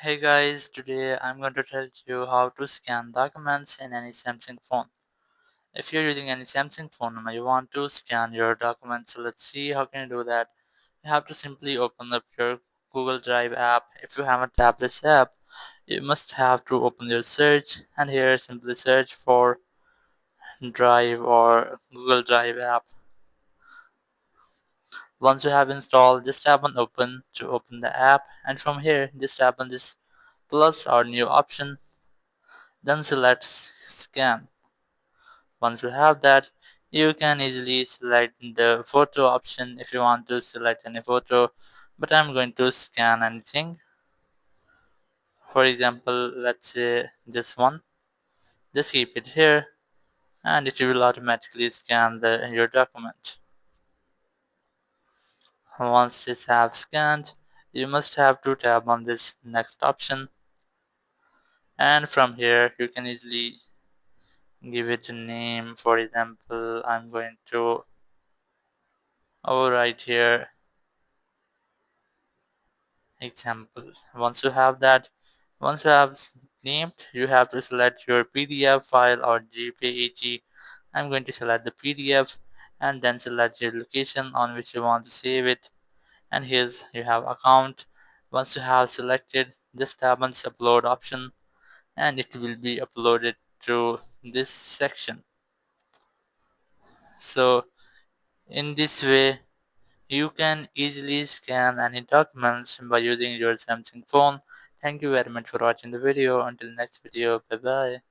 Hey guys, today I'm going to tell you how to scan documents in any Samsung phone. If you're using any Samsung phone and you want to scan your documents, so let's see how can you do that. You have to simply open up your Google Drive app. If you haven't tapped this app, you must have to open your search and here simply search for Drive or Google Drive app. Once you have installed, just tap on open to open the app, and from here just tap on this plus or new option, then select scan. Once you have that, you can easily select the photo option if you want to select any photo, but I'm going to scan anything. For example, let's say this one. Just keep it here and it will automatically scan your document. Once this have scanned, you must have to tap on this next option, and from here you can easily give it a name. For example, I'm going to overwrite here example. Once you have named, you have to select your PDF file or JPEG. I'm going to select the PDF and then select your location on which you want to save it. And here's you have account. Once you have selected, just tap on this upload option and it will be uploaded to this section. So in this way, you can easily scan any documents by using your Samsung phone. Thank you very much for watching the video. Until next video, bye bye.